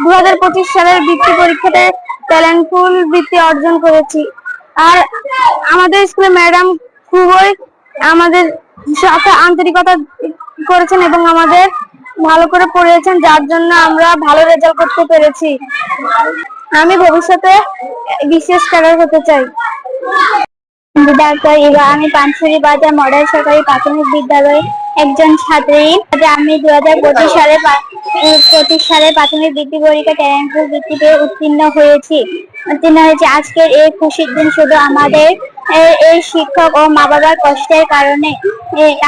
2025 সালের বৃত্তি পরীক্ষাতে ট্যালেন্টফুল বৃত্তি অর্জন করেছি। আর আমাদের স্কুলে ম্যাডাম খুবই আমাদের সাথে আন্তরিকতা করেছেন এবং আমাদের ভালো করে পড়িয়েছেন, যার জন্য আমরা ভালো রেজাল্ট করতে পেরেছি। আমি ভবিষ্যতে বিসিএস ক্যাডার হতে চাই। ডাক্তার ইভা, আমি পানছড়ি বাজার মডেল সরকারি প্রাথমিক বিদ্যালয়ের একজন ছাত্রী। আমি 2025 সালে প্রাথমিক বৃত্তি পরীক্ষা ট্যালেন্টফুল বৃত্তি পেয়ে উত্তীর্ণ হয়েছি। আজকের এই খুশির দিন শুধু আমাদের এই শিক্ষক ও মা বাবার কষ্টের কারণে।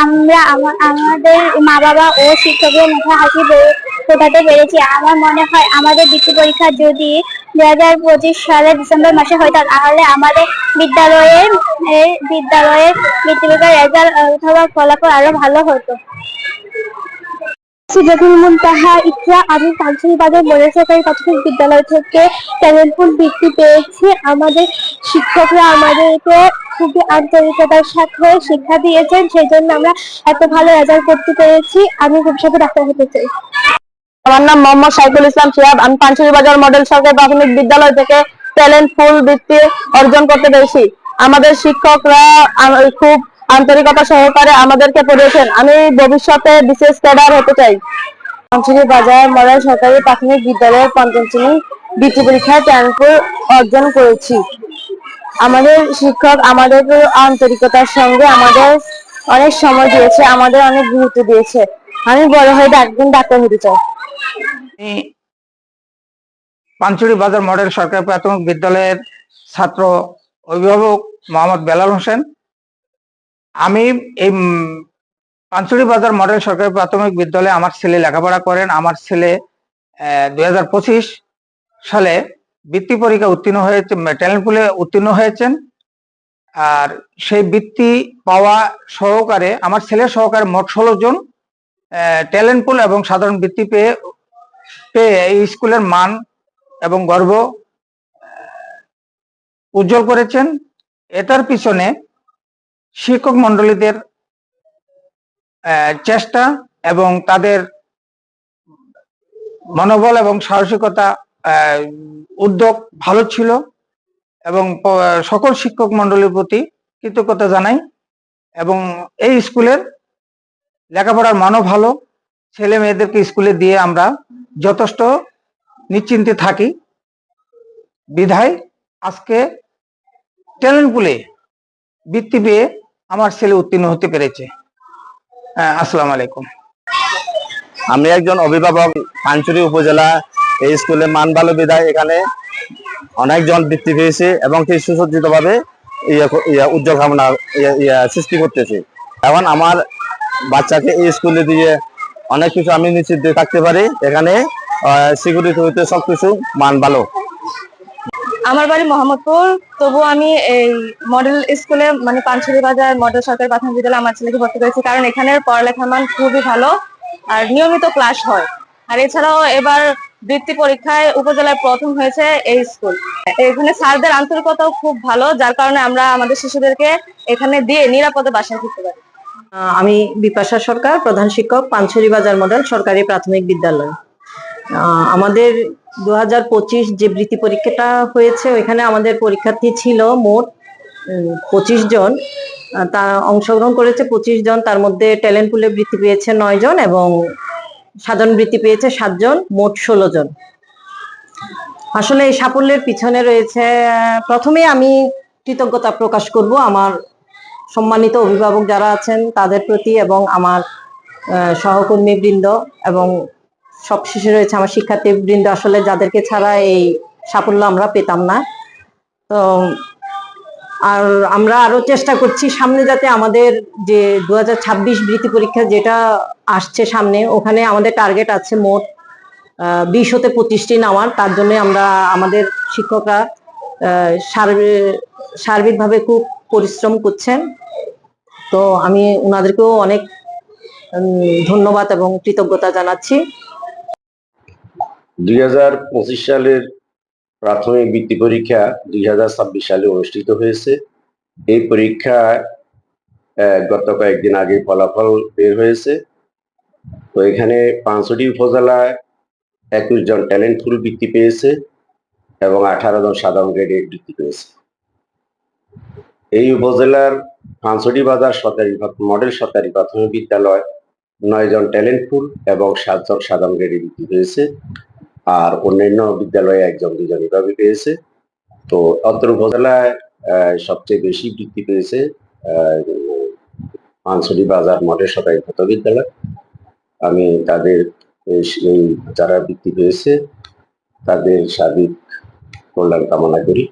আমরা আমাদের মা বাবা ও শিক্ষকদের মুখে হাসি ফোটাতে পেরেছি। আমার মনে হয় আমাদের বৃত্তি পরীক্ষা যদি 2025 সালের ডিসেম্বর মাসে হতো, তাহলে আমাদের বিদ্যালয়ের বৃত্তি পরীক্ষার রেজাল্ট অথবা ফলাফল আরো ভালো হতো। আমি পানছড়ি বাজার মডেল সরকারি প্রাথমিক বিদ্যালয় থেকে ট্যালেন্টফুল বৃত্তি পেয়েছি। আমাদের শিক্ষকরা আমাদেরকে খুবই আন্তরিকতার সাথে শিক্ষা দিয়েছেন, সেই জন্য আমরা এত ভালো রেজাল্ট করতে পেরেছি। আমি ভবিষ্যতে ডাক্তার হতে চাই। আমার নাম মোহাম্মদ সাইফুল ইসলাম শিহাব। আমি পানছড়ি বাজার মডেল সরকারি প্রাথমিক বিদ্যালয় থেকে ট্যালেন্টফুল বৃত্তি অর্জন করতে পেরেছি। আমাদের শিক্ষকরা খুব আন্তরিকতা সহকারে আমাদেরকে পড়িয়েছেন। আমি ভবিষ্যতে বিসিএস ক্যাডার হতে চাই। পানছড়ি বাজার মডেল সরকারি প্রাথমিক বিদ্যালয়ের পঞ্চম শ্রেণী বৃত্তি পরীক্ষায় ট্যালেন্টফুল অর্জন করেছি। আমাদের শিক্ষক আমাদের আন্তরিকতার সঙ্গে আমাদের অনেক সময় দিয়েছে, আমাদের অনেক গুরুত্ব দিয়েছে। আমি বড় হয়ে একদিন ডাক্তার হতে চাই। পানছড়ি বাজার মডেল সরকারি প্রাথমিক বিদ্যালয়ের ছাত্র অভিভাবক মোহাম্মদ বেলাল হোসেন। আমি এই পানছড়ি বাজার মডেল সরকারি প্রাথমিক বিদ্যালয়ে আমার ছেলে লেখাপড়া করেন। আমার ছেলে 2025 সালে বৃত্তি পরীক্ষা উত্তীর্ণ হয়েছে, ট্যালেন্ট পুলে উত্তীর্ণ হয়েছেন। আর সেই বৃত্তি পাওয়া সহকারে আমার ছেলে সহকারে মোট 16 জন ট্যালেন্ট পুল এবং সাধারণ বৃত্তি পেয়ে এই স্কুলের মান এবং গর্ব উজ্জ্বল করেছেন। এটার পিছনে শিক্ষক মন্ডলীদের চেষ্টা এবং তাদের মনোবল এবং সাহসিকতা, উদ্যোগ ভালো ছিল এবং সকল শিক্ষক মন্ডলীর প্রতি কৃতজ্ঞতা জানাই। এবং এই স্কুলের লেখাপড়ার মানও ভালো। ছেলে মেয়েদেরকে স্কুলে দিয়ে আমরা যথেষ্ট নিশ্চিন্তে থাকি বিধায় আজকে ট্যালেন্ট পুলে বৃত্তি পেয়ে আমার ছেলে উত্তীর্ণ হতে পেরেছে। আসসালামু আলাইকুম। আমি একজন অভিভাবক। পানছড়ি উপজেলা এই স্কুলের মান ভালো বিধায় এখানে অনেকজন বৃত্তি পেয়েছে এবং সেই সুসজ্জিত ভাবে উজ্জ্বল কামনা সৃষ্টি করতেছে। এখন আমার বাচ্চাকে এই স্কুলে দিয়ে অনেক কিছু আমি নিশ্চিত থাকতে পারি। এখানে সিকিউরিটি হইতে সবকিছু মান ভালো। আমার বাড়ি মোহাম্মদপুর, তবু আমি এই মডেল স্কুলে মানে পানছড়ি বাজার মডেল সরকারি প্রাথমিক বিদ্যালয়ে আমার ছেলেকে ভর্তি করেছি, কারণ এখানের পড়ালেখার মান খুবই ভালো আর নিয়মিত ক্লাস হয়। আর এছাড়াও এবার বৃত্তি পরীক্ষায় উপজেলায় প্রথম হয়েছে এই স্কুল। এখানে স্যারদের আন্তরিকতাও খুব ভালো, যার কারণে আমরা আমাদের শিশুদেরকে এখানে দিয়ে নিরাপদে বাসায় ফিরতে পারি। আমি বিপাশা সরকার, প্রধান শিক্ষক, পানছড়ি বাজার মডেল সরকারি প্রাথমিক বিদ্যালয়। আমাদের 2025 যে বৃত্তি পরীক্ষাটা হয়েছে, ওইখানে আমাদের পরীক্ষার্থী ছিল মোট 25 জন। তা অংশগ্রহণ করেছে 25 জন। তার মধ্যে ট্যালেন্ট পুলে বৃত্তি পেয়েছে 9 জন এবং সাধারণ বৃত্তি পেয়েছে 7 জন, মোট 16 জন। আসলে এই সাফল্যের পিছনে রয়েছে, প্রথমে আমি কৃতজ্ঞতা প্রকাশ করব আমার সম্মানিত অভিভাবক যারা আছেন তাদের প্রতি, এবং আমার সহকর্মী বৃন্দ, এবং সবশেষে রয়েছে আমার শিক্ষার্থী বৃন্দ, আসলে যাদেরকে ছাড়া এই সাফল্য আমরা পেতাম না। তো আর আমরা আরো চেষ্টা করছি সামনে যাতে আমাদের যে 2026 বৃত্তি পরীক্ষা যেটা আসছে সামনে, ওখানে আমাদের টার্গেট আছে মোট 20 হতে 25টি নেওয়ার। তার জন্য আমরা আমাদের শিক্ষকরা সার্বিকভাবে খুব পরিশ্রম করছেন। তো আমি ওনাদেরকেও অনেক ধন্যবাদ এবং কৃতজ্ঞতা জানাচ্ছি। 2025 সালের প্রাথমিক বৃত্তি পরীক্ষা 2026 সালে অনুষ্ঠিত হয়েছে। এই পরীক্ষা গত কয়েকদিন আগে ফলাফল বের হয়েছে। তো এখানে পানছড়ি উপজেলায় 21 জন ট্যালেন্টফুল বৃত্তি পেয়েছে এবং 18 জন সাধারণ গ্রেডে বৃত্তি পেয়েছে। এই উপজেলার পাঁচড়ি বাজার মডেল সরকারি প্রাথমিক বিদ্যালয় 9 জন ট্যালেন্টফুল এবং 7 জন সাধারণ গ্রেডে বৃত্তি পেয়েছে, আর অন্যান্য বিদ্যালয়ে 1 জন 2 জন এভাবে পেয়েছে। তো অত্র উপজেলায় সবচেয়ে বেশি বৃত্তি পেয়েছে পাঁচড়ি বাজার মডেল সরকারি প্রাথমিক বিদ্যালয়। আমি তাদের এই যারা বৃত্তি পেয়েছে তাদের সার্বিক কল্যাণ কামনা করি।